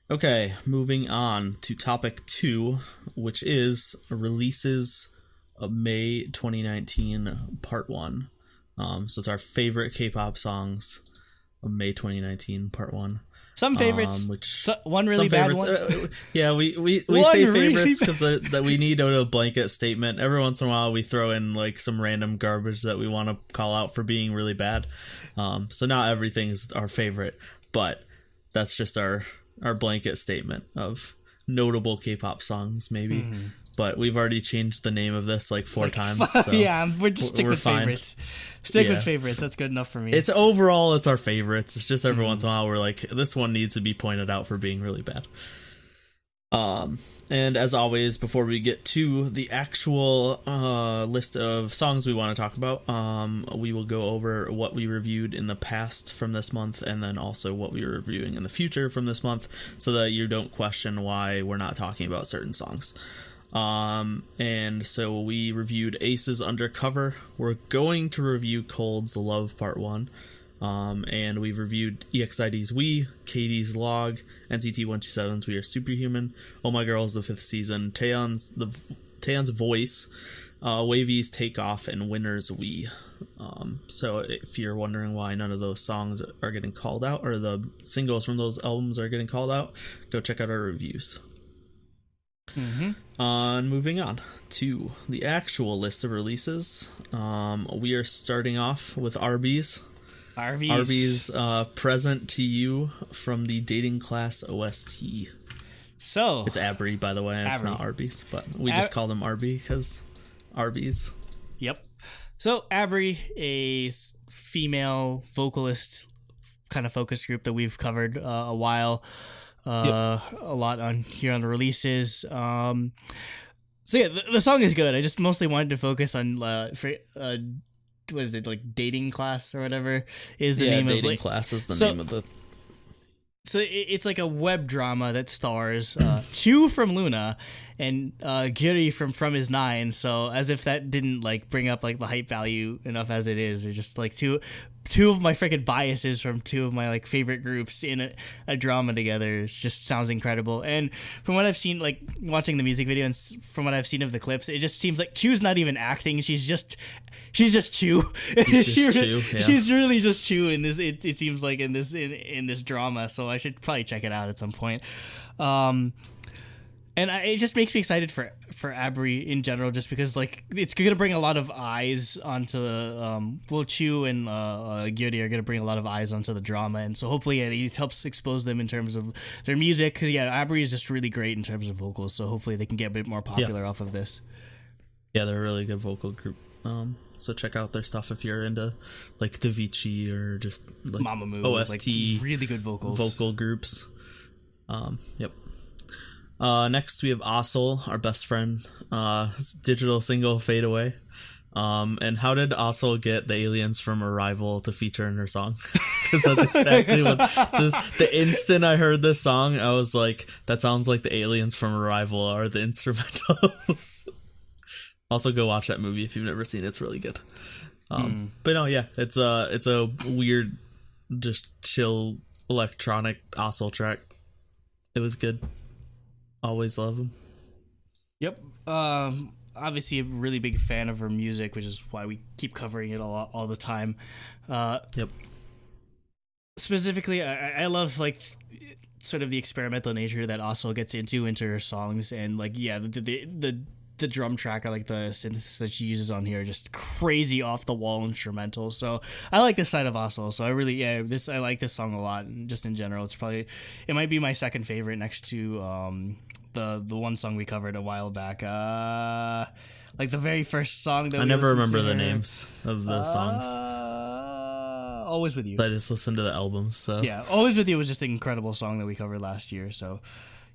Okay, moving on to topic 2, which is releases of May 2019 part 1. So it's our favorite K-pop songs of May 2019 part 1. Some favorites, one really bad one. Yeah, we say favorites because that we need a blanket statement. Every once in a while, we throw in like some random garbage that we want to call out for being really bad. So not everything's our favorite, but that's just our blanket statement of notable K-pop songs, maybe. Mm-hmm. But we've already changed the name of this like 4 times. So yeah, we're just stick with fine. Favorites. Stick with favorites. That's good enough for me. It's overall, it's our favorites. It's just every once in a while we're like, this one needs to be pointed out for being really bad. And as always, before we get to the actual list of songs we want to talk about, we will go over what we reviewed in the past from this month, and then also what we are reviewing in the future from this month, so that you don't question why we're not talking about certain songs. And so we reviewed Ace's Undercover. We're going to review Cold's Love Part 1. And we've reviewed EXID's We, Katie's Log, NCT 127's We Are Superhuman, Oh My Girl's The 5th Season, Taeyeon's Voice, Wavy's Takeoff, and Winner's We. So if you're wondering why none of those songs are getting called out, or the singles from those albums are getting called out, go check out our reviews. Mm-hmm. Moving on to the actual list of releases, we are starting off with Arby's, Present to You from the Dating Class OST. So it's Abri, by the way. It's not Arby's, but we just call them Arby because Arby's. Yep. So Abri, a female vocalist kind of focus group that we've covered a while. A lot on here on the releases. So yeah, the song is good. I just mostly wanted to focus on what is it, like Dating Class or whatever is the name of it. Dating Class is the name of the. So it's like a web drama that stars Chu from Luna and Giri from His Nine. So as if that didn't like bring up like the hype value enough as it is, they're just like two of my freaking biases from two of my like favorite groups in a drama together. It just sounds incredible. And from what I've seen, like watching the music video and from what I've seen of the clips, it just seems like Chu's not even acting. She's just Chu. She's really just Chu in this. It seems like in this drama. So I should probably check it out at some point. And it just makes me excited for Abri in general, just because like it's gonna bring a lot of eyes onto Chu and Gyuri are gonna bring a lot of eyes onto the drama, and so hopefully it helps expose them in terms of their music, because Abri is just really great in terms of vocals, so hopefully they can get a bit more popular off of this. Yeah, they're a really good vocal group. So check out their stuff if you're into like Davichi or just like Mamamoo, OST, like really good vocal groups. Yep. Next we have Osel, our best friend, digital single Fade Away. And how did Osel get the aliens from Arrival to feature in her song? Because that's exactly what the instant I heard this song, I was like, that sounds like the aliens from Arrival are the instrumentals. Also go watch that movie if you've never seen it. It's really good. But no, yeah, it's a weird, just chill electronic Osel track. It was good. Always love him. Yep. Obviously a really big fan of her music, which is why we keep covering it all the time. Yep. Specifically, I love like sort of the experimental nature that Osel gets into her songs, and like the drum track or like the synths that she uses on here are just crazy off the wall instrumental. So I like this side of Osel. So I really I like this song a lot. And just in general, it might be my second favorite next to the one song we covered a while back. Like the very first song that I never remember the names of the songs. Always With You. I just listened to the albums. So yeah, Always With You was just an incredible song that we covered last year. So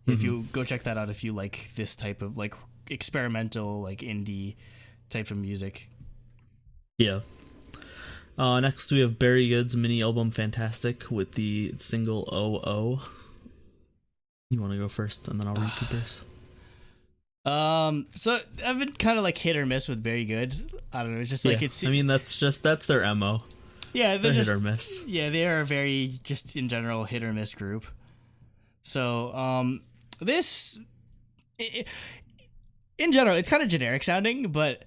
if you go check that out, if you like this type of like experimental, like indie type of music. Yeah. Next we have BerryGood's mini album Fantastic with the single OO. You want to go first and then I'll read Cooper's. So I've been kind of like hit or miss with BerryGood. I don't know, it's just like I mean that's their MO. Yeah, they're just hit or miss. Yeah, they are a very just in general hit or miss group. So this in general, it's kind of generic sounding, but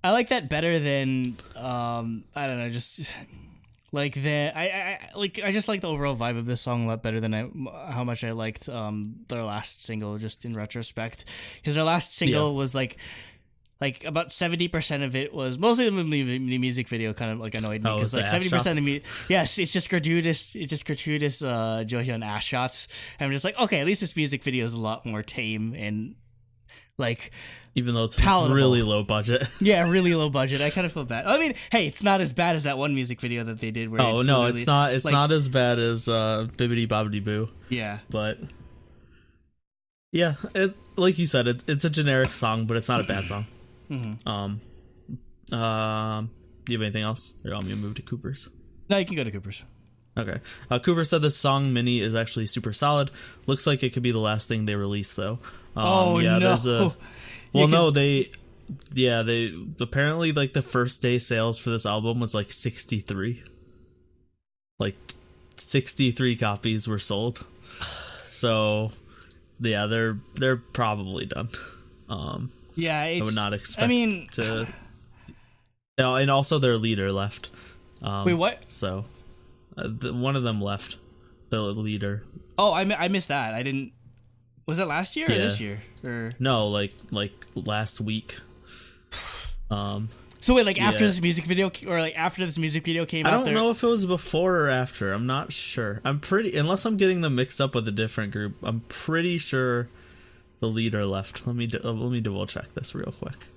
I like that better than I don't know, just like I just like the overall vibe of this song a lot better than how much I liked their last single, just in retrospect, because their last single was like about 70% of it was mostly the music video kind of like annoyed me, because like 70% of the yes, it's just gratuitous Johyun ass shots, and I'm just like, okay, at least this music video is a lot more tame and like, even though it's palatable. Really low budget. Yeah, really low budget. I kind of feel bad. I mean, hey, it's not as bad as that one music video that they did where it's not. It's not as bad as Bibbidi Bobbidi Boo. Yeah. But yeah, like you said, it's a generic song, but it's not a bad song. Mm-hmm. Do you have anything else? Or you want me to move to Cooper's? No, you can go to Cooper's. Okay. Cooper said this song Mini is actually super solid. Looks like it could be the last thing they release though. No. There's a they apparently like the first day sales for this album was like 63. Like 63 copies were sold. So yeah, they're probably done. I would not expect to. And also their leader left. Wait, what? So one of them left. The leader. Oh, I missed that. I didn't. Was it last year or this year? Or no, like last week. So wait, after this music video, or after this music video came out? I don't know if it was before or after. I'm not sure. Unless I'm getting them mixed up with a different group. I'm pretty sure the leader left. Let me double check this real quick.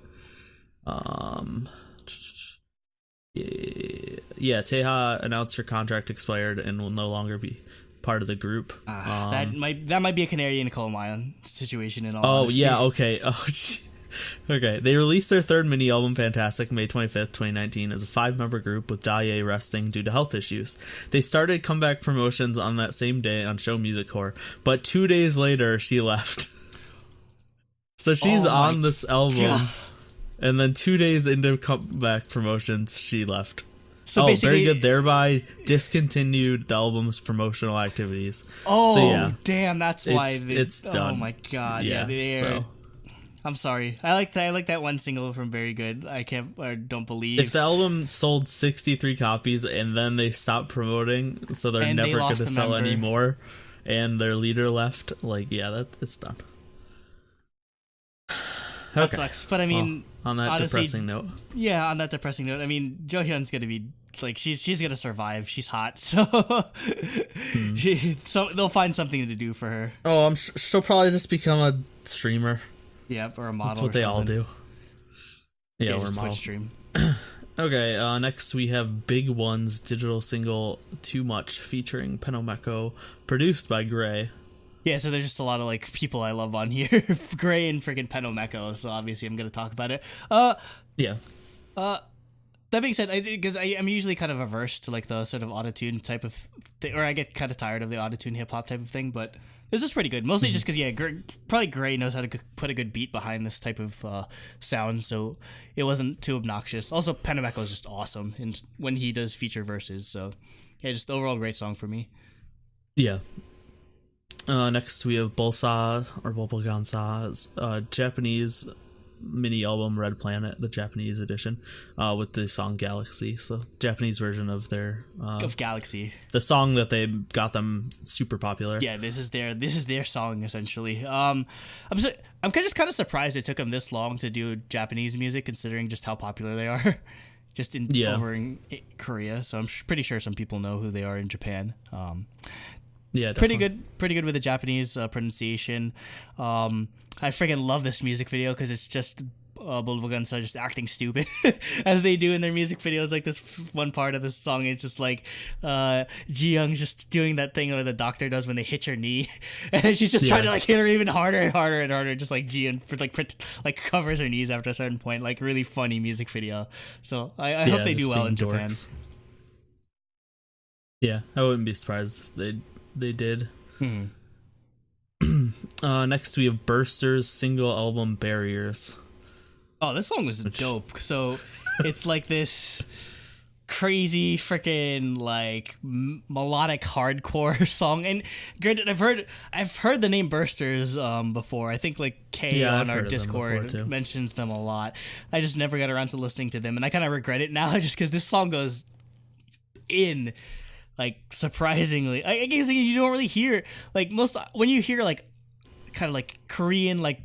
Yeah, T-ara announced her contract expired and will no longer be part of the group. That might be a canary in a coal mine situation in all honesty. Yeah, okay. Okay, they released their third mini album, Fantastic, May 25th, 2019, as a 5-member group with Daye resting due to health issues. They started comeback promotions on that same day on Show Music Core, but 2 days later, she left. So she's on this album, and then 2 days into comeback promotions, she left. So basically, BerryGood thereby discontinued the album's promotional activities. Damn, that's why it's done. Oh my god, yeah. I'm sorry. I like that one single from BerryGood. I don't believe. If the album sold 63 copies and then they stopped promoting, so they're never going to sell anymore, and their leader left, it's done. That sucks. But I mean, on that honestly, depressing note. Yeah, on that depressing note. I mean, Johyun's gonna be she's gonna survive. She's hot, so they'll find something to do for her. Oh, she'll probably just become a streamer. Yep, or a model. That's what they all do. Yeah, or a model. Stream. Okay, next we have Big One's digital single "Too Much" featuring Penomeko, produced by Gray. Yeah, so there's just a lot of people I love on here, Gray and freaking Penomeko. So obviously I'm gonna talk about it. That being said, because I'm usually kind of averse to the sort of autotune type of thing, or I get kind of tired of the autotune hip hop type of thing. But this is pretty good, mostly just because probably Gray knows how to put a good beat behind this type of sound, so it wasn't too obnoxious. Also, Penomeko is just awesome, and when he does feature verses, so yeah, just overall great song for me. Yeah. Next we have Bolsa or Bolbogansa's Japanese mini album Red Planet, the Japanese edition, with the song Galaxy. So Japanese version of their of Galaxy, the song that they got them super popular. Yeah, this is their song essentially. I'm just kind of surprised it took them this long to do Japanese music, considering just how popular they are, just over in Korea. So I'm pretty sure some people know who they are in Japan. Yeah, definitely. Pretty good with the Japanese pronunciation. I freaking love this music video because it's just Bulbagunsa just acting stupid as they do in their music videos. This one part of this song is just Ji-young's just doing that thing that the doctor does when they hit your knee, and she's just trying to hit her even harder and harder and harder, just Ji-young covers her knees after a certain point. Really funny music video. So I hope they do well in Japan. Yeah, I wouldn't be surprised if they did. Next we have Burster's single album Barriers. Oh, this song was dope. So it's this crazy freaking like melodic hardcore song. And granted, I've heard the name Bursters before. I think like Kay on our Discord mentions them a lot. I just never got around to listening to them, and I kind of regret it now just because this song goes in like surprisingly. I guess you don't really hear like most when you hear like kind of like Korean like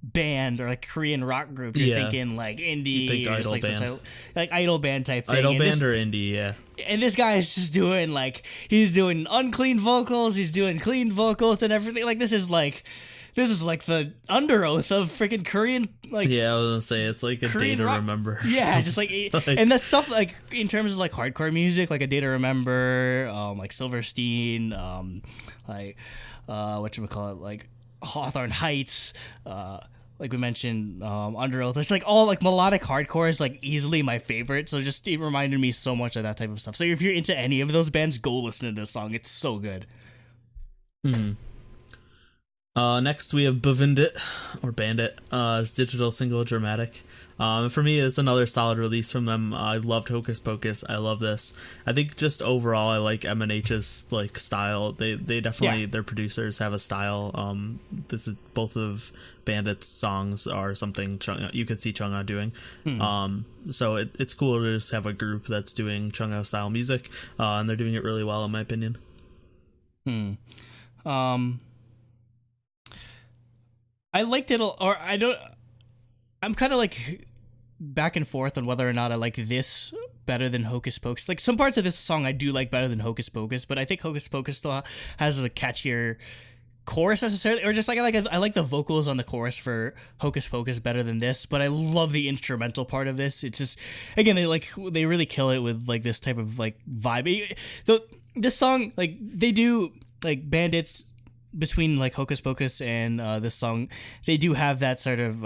band or like Korean rock group, you're thinking like indie or just like some type, like idol band type thing. Idol band or indie, yeah. And this guy is just doing like he's doing unclean vocals, he's doing clean vocals and everything. Like this is like the under oath of freaking Korean like. Yeah, I was gonna say it's like a Korean day to remember. Yeah, just like and that stuff like in terms of like hardcore music, like A Day to Remember, like Silverstein, like whatchamacallit, like Hawthorne Heights, like we mentioned, Under Oath. It's like all like melodic hardcore is like easily my favorite. So just it reminded me so much of that type of stuff. So if you're into any of those bands, go listen to this song. It's so good. Next we have BVNDIT or Bandit. It's digital single Dramatic. For me, it's another solid release from them. I loved Hocus Pocus. I love this. I think just overall, I like M&H's like style. They definitely their producers have a style. This is both of Bandit's songs are something you could see Chungha doing. So it's cool to just have a group that's doing Chungha style music, and they're doing it really well in my opinion. I liked it, or I don't. I'm kind of like back and forth on whether or not I like this better than Hocus Pocus. Like some parts of this song I do like better than Hocus Pocus, but I think Hocus Pocus still has a catchier chorus necessarily, or just like I like the vocals on the chorus for Hocus Pocus better than this, but I love the instrumental part of this. It's just again they really kill it with like this type of like vibe. This song like they do like Bandits between like Hocus Pocus and this song, they do have that sort of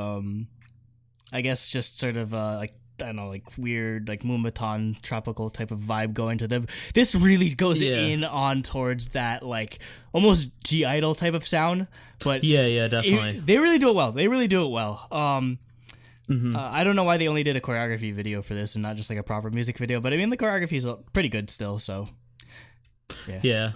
I guess just sort of like I don't know, like weird like Moombahton tropical type of vibe going to them. This really goes in on towards that like almost G-Idol type of sound, but yeah definitely they really do it well. I don't know why they only did a choreography video for this and not just like a proper music video, but I mean the choreography is pretty good still, so yeah.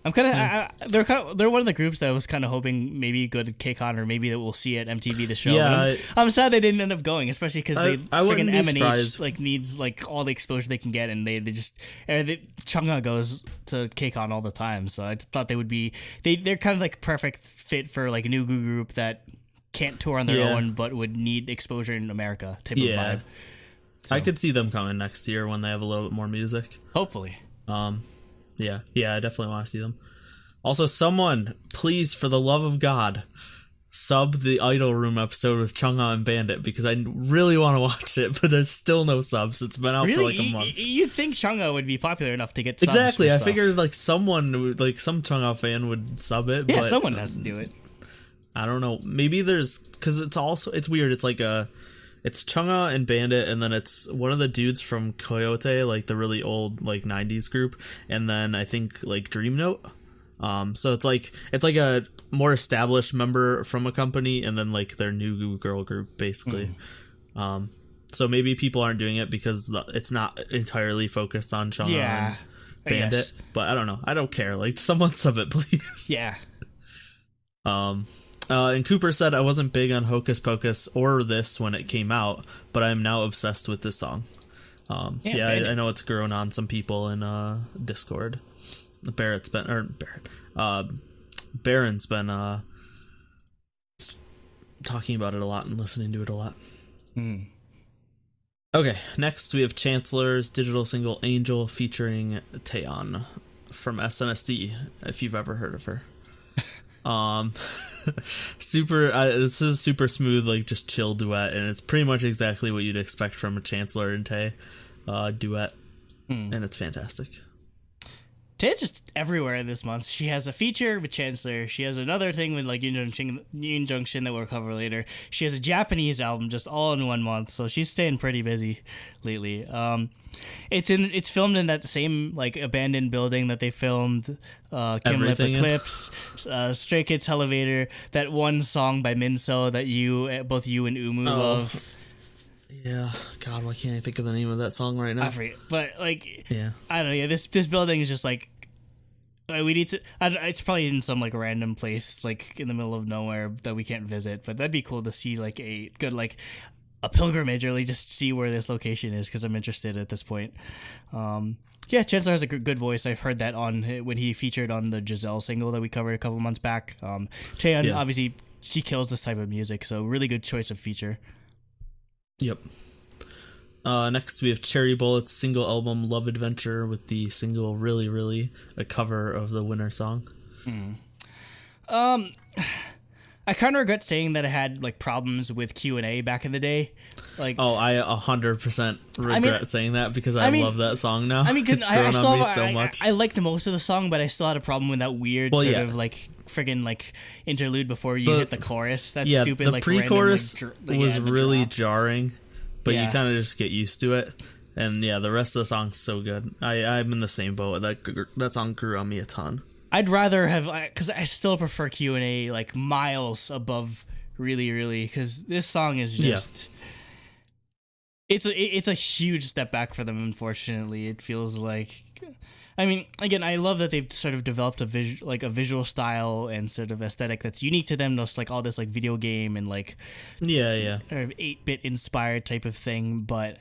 I'm kind of they're one of the groups that I was kind of hoping maybe go to KCON or maybe that we'll see at MTV the show. Yeah, I'm sad they didn't end up going, especially because they freaking M&H like needs like all the exposure they can get, and they Chungha goes to KCON all the time, so I thought they would be they're kind of like perfect fit for like a new group that can't tour on their own but would need exposure in America type of vibe. So. I could see them coming next year when they have a little bit more music. Hopefully. Yeah, I definitely want to see them. Also, someone, please, for the love of God, sub the Idol Room episode with Chungha and Bandit, because I really want to watch it, but there's still no subs. It's been out for like a month. You'd think Chungha would be popular enough to get subs. Exactly. I figured like someone, like some Chungha fan would sub it. Yeah, but someone has to do it. I don't know. Maybe there's, because it's weird. It's like it's Chungha and Bandit, and then it's one of the dudes from Coyote, like the really old like 90s group, and then I think like Dream Note. So it's like a more established member from a company, and then like their new girl group basically. So maybe people aren't doing it because it's not entirely focused on Chungha and Bandit. But I don't know. I don't care. Like someone sub it, please. Yeah. And Cooper said, I wasn't big on Hocus Pocus or this when it came out, but I'm now obsessed with this song. I know it's grown on some people in Discord. Baron's been talking about it a lot and listening to it a lot. Okay, next we have Chancellor's digital single Angel featuring Taeyeon from SNSD, if you've ever heard of her. This is super smooth, like just chill duet, and it's pretty much exactly what you'd expect from a Chancellor and Tae duet, and it's fantastic. Tae's just everywhere in this month. She has a feature with Chancellor. She has another thing with like Yoon Jung-shin that we'll cover later. She has a Japanese album just all in 1 month, so she's staying pretty busy lately. It's filmed in that same like abandoned building that they filmed Kim Lip Eclipse, Stray Kids Elevator, that one song by Minso that both you and Umu love. Yeah, God, why can't I think of the name of that song right now? I forget, but like, Yeah. I don't know. Yeah, this building is just like we need to. I don't, it's probably in some like random place, like in the middle of nowhere that we can't visit. But that'd be cool to see like a good like a pilgrimage, or really just see where this location is, because I'm interested at this point. Yeah, Chancellor has a good voice. I've heard that on when he featured on the Giselle single that we covered a couple months back. Taeyeon, obviously, she kills this type of music, so really good choice of feature. Yep. Next we have Cherry Bullet's single album Love Adventure with the single Really Really, a cover of the Winner song. I kind of regret saying that I had like problems with Q&A back in the day. Like, oh, I 100% regret saying that, because I love that song now. I mean, it's grown on me so much. I liked most of the song, but I still had a problem with that weird of like friggin' like interlude before you hit the chorus. That's stupid. The like pre-chorus was really drop. jarring, but you kind of just get used to it. And yeah, the rest of the song's so good. I'm in the same boat. That song grew on me a ton. I'd rather have, because I still prefer Q&A like miles above Really Really, because this song is just it's a huge step back for them. Unfortunately, it feels like. I mean, again, I love that they've sort of developed a visual style and sort of aesthetic that's unique to them. Just like all this like video game and like sort of 8-bit inspired type of thing, but.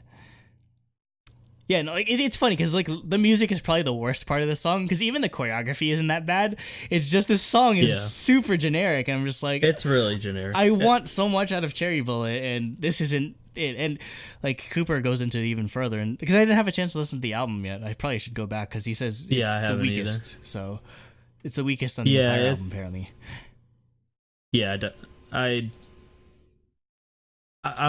Yeah, no, like it's funny because like the music is probably the worst part of the song, because even the choreography isn't that bad. It's just this song is super generic, and I'm just like, it's really generic. I want so much out of Cherry Bullet, and this isn't it. And like Cooper goes into it even further, and because I didn't have a chance to listen to the album yet, I probably should go back, because he says it's the weakest. Either. So it's the weakest on the entire album, apparently. Yeah, I'm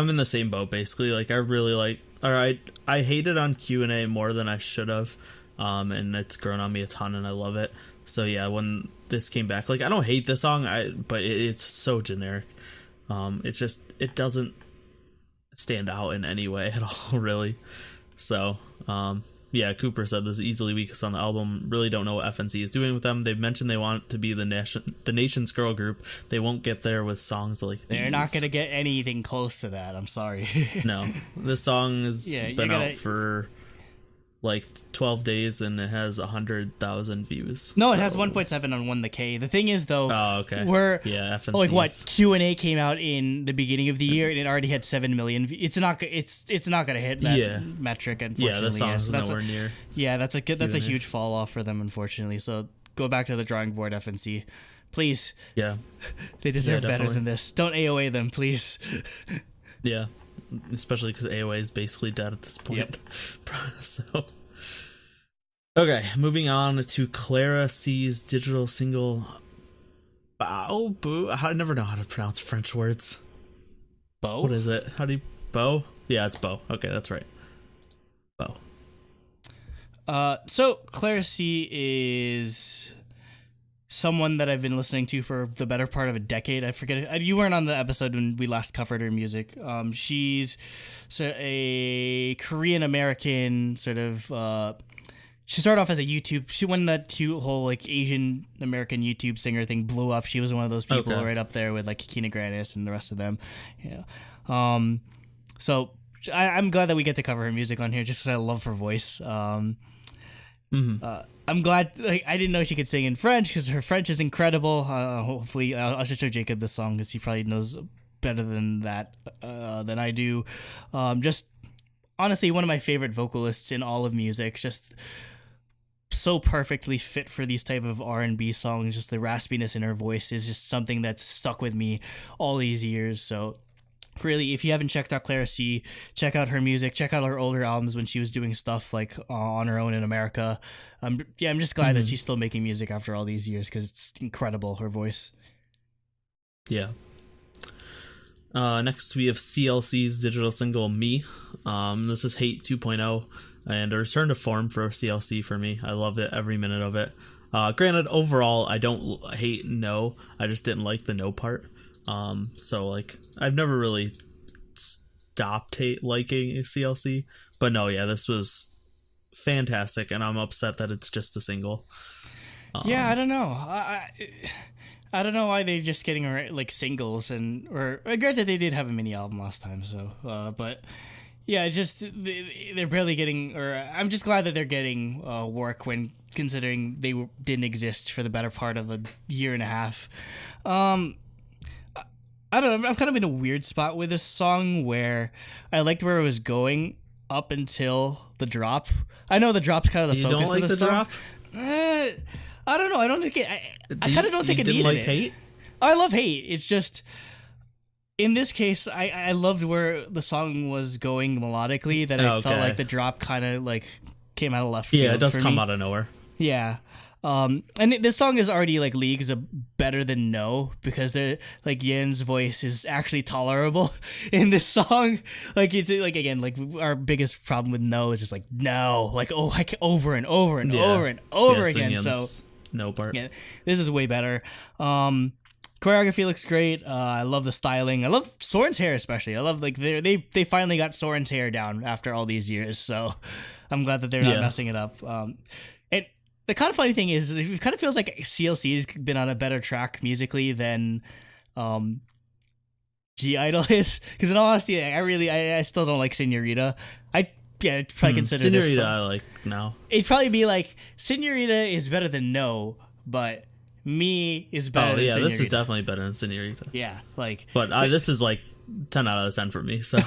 in the same boat basically. Like I really like. All right, I hated on Q&A more than I should have, and it's grown on me a ton, and I love it. So yeah, when this came back, like I don't hate the song, but it's so generic. It doesn't stand out in any way at all, really. So yeah, Cooper said this is easily weakest on the album. Really don't know what FNC is doing with them. They've mentioned they want to be the nation's girl group. They won't get there with songs like these. They're not going to get anything close to that. I'm sorry. No, this song has been out for like 12 days, and it has 100,000 views. No, it has 1.7 on 1TheK. The thing is, though, FNC's. like what Q&A came out in the beginning of the year, and it already had 7 million. It's not going to hit that metric, unfortunately. Yeah, the song's nowhere near. Yeah, that's a huge fall off for them, unfortunately. So go back to the drawing board, FNC, please. Yeah, they deserve better than this. Don't AOA them, please. Yeah. Especially because AOA is basically dead at this point. Yep. So, okay, moving on to Clara C's digital single Bow Boo. I never know how to pronounce French words. Bow? What is it? How do you Bow? Yeah, it's Bow. Okay, that's right. Bow. So Clara C is someone that I've been listening to for the better part of a decade. I forget. You weren't on the episode when we last covered her music. She's a Korean American sort of. She started off as a YouTube. When that whole like Asian American YouTube singer thing blew up, she was one of those people right up there with like Kina Grannis and the rest of them. Yeah. So I'm glad that we get to cover her music on here, just because I love her voice. I'm glad. Like, I didn't know she could sing in French, because her French is incredible. Hopefully, I'll just show Jacob this song, because he probably knows better than that than I do. Just honestly, one of my favorite vocalists in all of music. Just so perfectly fit for these type of R&B songs. Just the raspiness in her voice is just something that's stuck with me all these years. So. Really, if you haven't checked out Clara C, check out her music. Check out her older albums when she was doing stuff like on her own in America. I'm just glad that she's still making music after all these years, because it's incredible, her voice. Yeah. Next, we have CLC's digital single Me. This is Hate 2.0, and a return to form for CLC for me. I loved it, every minute of it. Granted, overall, I don't hate No. I just didn't like the No part. So like I've never really stopped liking CLC, but no, yeah, this was fantastic, and I'm upset that it's just a single. Yeah, I don't know. I don't know why they're just getting like singles or granted they did have a mini album last time, so but yeah, it's just they're barely getting. Or I'm just glad that they're getting work when considering they didn't exist for the better part of a year and a half. I don't know. I'm kind of in a weird spot with this song where I liked where it was going up until the drop. I know the drop's kind of the focus of the song. Drop? I don't know. I don't think it. I kind of don't think it needed it. Hate? I love hate. It's just in this case, I loved where the song was going melodically. That I felt like the drop kind of like came out of left field. Yeah, it does come out of nowhere. Yeah. And this song is already like leagues better than No, because they're like Yen's voice is actually tolerable in this song. Like it's like again like our biggest problem with No is just like no, like like over and over and over and over again. So No part. Yeah, this is way better. Choreography looks great. I love the styling. I love Soren's hair especially. I love like they finally got Soren's hair down after all these years. So I'm glad that they're not messing it up. And the kind of funny thing is, it kind of feels like CLC's been on a better track musically than G-Idol is. Because in all honesty, I still don't like Senorita. I'd probably consider Senorita this. I like now. It'd probably be like Senorita is better than No, but Me is better than Senorita. This is definitely better than Senorita. Yeah, like. But this is like 10 out of 10 for me. So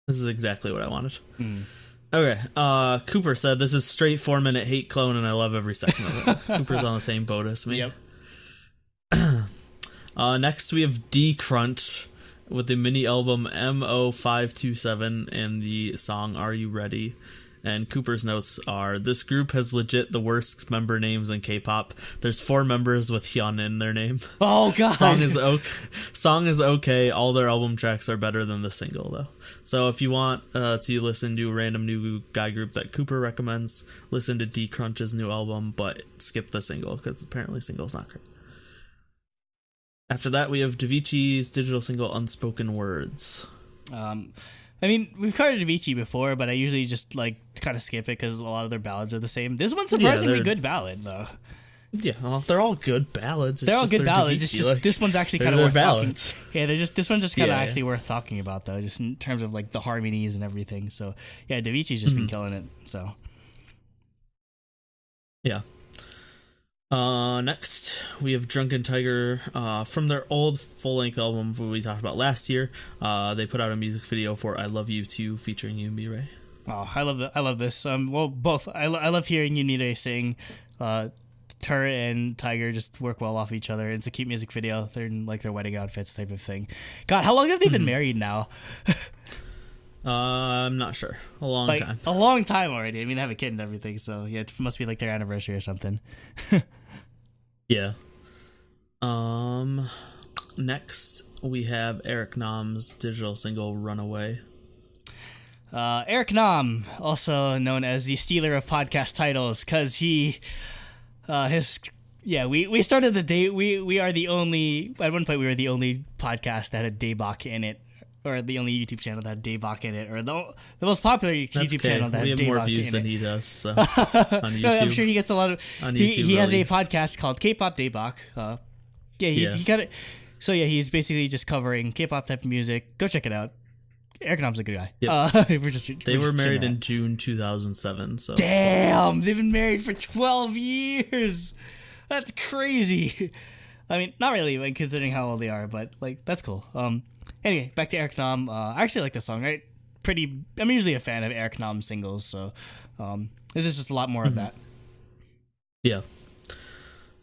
this is exactly what I wanted. Okay, Cooper said, this is straight 4-minute hate clone and I love every second of it. Cooper's on the same boat as me. Yep. Next we have D-Crunch with the mini album MO527 and the song Are You Ready? And Cooper's notes are, this group has legit the worst member names in K-pop. There's 4 members with Hyun in their name. Oh god. Song is okay. All their album tracks are better than the single though. So if you want to listen to a random new guy group that Cooper recommends, listen to D-Crunch's new album, but skip the single because apparently single's not great. After that, we have Davichi's digital single Unspoken Words. I mean, we've covered Avicii before, but I usually just like kind of skip it because a lot of their ballads are the same. This one's surprisingly good ballad though. Yeah, well, they're all good ballads. They're all good ballads. It's just this one's actually kind of worth ballads. talking. Yeah, this one's just kind of actually worth talking about though, just in terms of like the harmonies and everything. So yeah, Davici's just been killing it. So yeah. Next we have Drunken Tiger from their old full-length album we talked about last year. They put out a music video for I Love You Too featuring Yumi Ray. Oh, I love this. Well, both. I love hearing Yumi Ray sing. Tur and Tiger just work well off each other. It's a cute music video. They're in like their wedding outfits type of thing. God, how long have they been married now? I'm not sure. A long time. A long time already. I mean, they have a kid and everything, so yeah, it must be like their anniversary or something. Yeah. Next we have Eric Nam's digital single Runaway. Eric Nam, also known as the stealer of podcast titles, because he we started the day we are the only, at one point we were the only podcast that had Daebak in it, or the only YouTube channel that had Daebak in it, or the most popular YouTube channel that had Daebak in it. We have more views than he does, so, on YouTube. No, I'm sure he gets a lot of. On YouTube, he has a podcast called K-pop Daebak. He got it. So yeah, he's basically just covering K-pop type of music. Go check it out. Eric Nam's a good guy. Yep. They were married in June 2007. So damn, they've been married for 12 years. That's crazy. I mean, not really, like, considering how old they are, but like that's cool. Anyway, back to Eric Nam. I actually like this song. Right, I'm usually a fan of Eric Nam singles, so this is just a lot more of that. Yeah.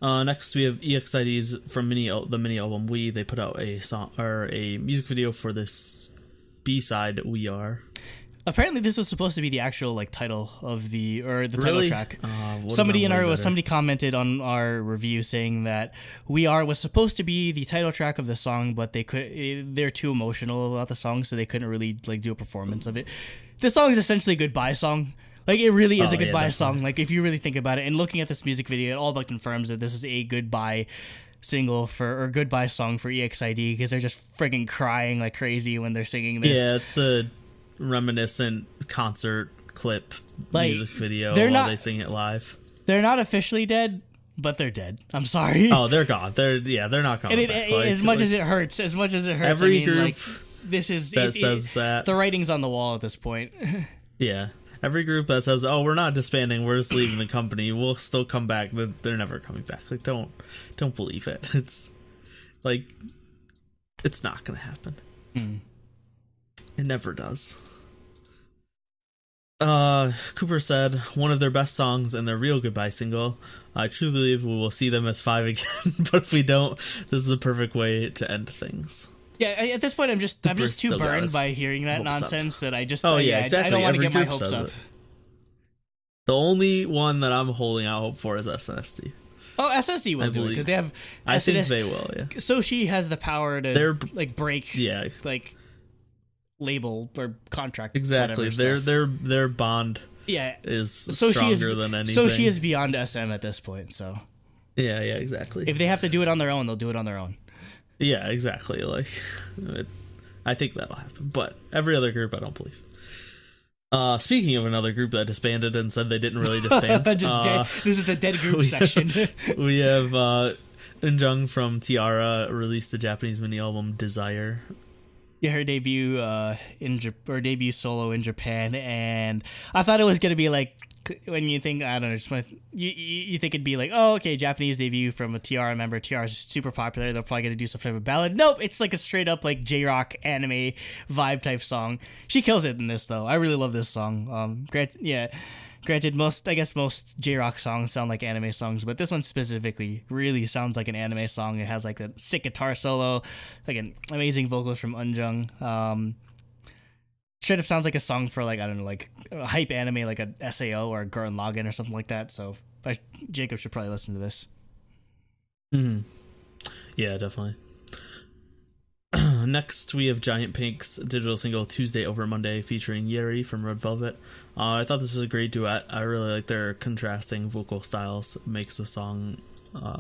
Next we have EXID's from the mini album We. They put out a song or a music video for this B-side We Are. Apparently this was supposed to be the actual like title of the title track. Somebody commented on our review saying that We Are was supposed to be the title track of the song, but they're too emotional about the song, so they couldn't really like do a performance of it. The song is essentially a goodbye song. Like, it really is a goodbye song. Like, if you really think about it, and looking at this music video, it all but confirms that this is a goodbye single or goodbye song for EXID, because they're just friggin' crying like crazy when they're singing this. Yeah, it's a reminiscent concert clip music video while they sing it live. They're not officially dead, but they're dead. I'm sorry. Oh, they're gone. They're not coming back. As much as it hurts, every group this is that says that the writing's on the wall at this point. Yeah, every group that says, "Oh, we're not disbanding, we're just leaving the company, we'll still come back," they're never coming back. Like, don't believe it. It's like, it's not gonna happen. It never does. Cooper said, one of their best songs and their real goodbye single. I truly believe we will see them as 5 again, but if we don't, this is the perfect way to end things. Yeah, at this point, I'm just too burned by hearing that nonsense that I just exactly. I don't want to get my hopes up. The only one that I'm holding out hope for is SNSD. Oh, SSD will do it because they have. I think they will. Yeah. So she has the power to break. Yeah. Label or contract. Exactly. Their bond. Yeah. Is stronger than anything. So she is beyond SM at this point. So. Yeah. Exactly. If they have to do it on their own, they'll do it on their own. Yeah. Exactly. Like, I think that'll happen. But every other group, I don't believe. Speaking of another group that disbanded and said they didn't really disband, this is the dead group section. We have Eunjung from T-ara released the Japanese mini album Desire. Yeah, her debut debut solo in Japan, and I thought it was gonna be like, when you think, I don't know, you think it'd be like, oh, okay, Japanese debut from a T-ara member. T-ara's super popular. They're probably gonna do some type of ballad. Nope, it's like a straight up like J-rock anime vibe type song. She kills it in this though. I really love this song. Granted, most J-rock songs sound like anime songs, but this one specifically really sounds like an anime song. It has like a sick guitar solo, like an amazing vocals from Eunjung. Straight up sounds like a song for like, I don't know, like a hype anime, like a SAO or Gurren Lagann or something like that. So Jacob should probably listen to this. Yeah, definitely. Next, we have Giant Pink's digital single Tuesday Over Monday featuring Yeri from Red Velvet. I thought this was a great duet. I really like their contrasting vocal styles. It makes the song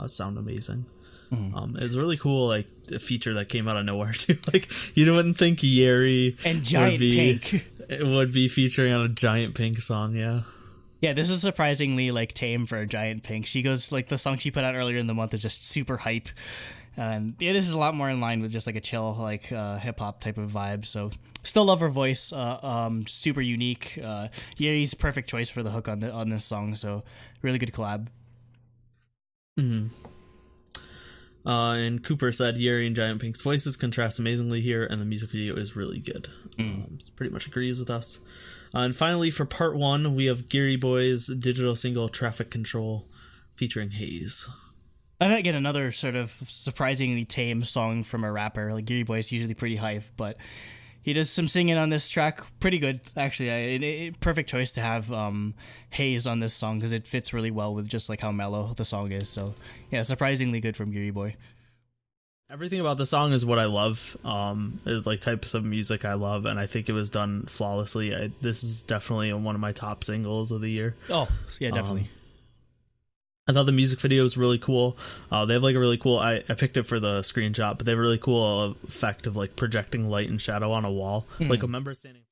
sound amazing. It's really cool, like a feature that came out of nowhere too. Like, you wouldn't think Yeri and Giant Pink would be featuring on a Giant Pink song. Yeah, this is surprisingly like tame for a Giant Pink. She goes like, the song she put out earlier in the month is just super hype. And yeah, this is a lot more in line with just like a chill, like hip hop type of vibe. So still love her voice. Super unique. Yeri's perfect choice for the hook on this song. So really good collab. And Cooper said Yeri and Giant Pink's voices contrast amazingly here, and the music video is really good. Pretty much agrees with us. And finally, for part 1, we have Gary Boy's digital single Traffic Control featuring Haze. And again, another sort of surprisingly tame song from a rapper. Like, Gary Boy is usually pretty hype, but he does some singing on this track. Pretty good, actually. Perfect choice to have Haze on this song, because it fits really well with just like how mellow the song is. So yeah, surprisingly good from Gary Boy. Everything about the song is what I love. It's like types of music I love, and I think it was done flawlessly. This is definitely one of my top singles of the year. Oh yeah, definitely. I thought the music video was really cool. They have like a really cool, I picked it for the screenshot, but they have a really cool effect of like projecting light and shadow on a wall. Like a member standing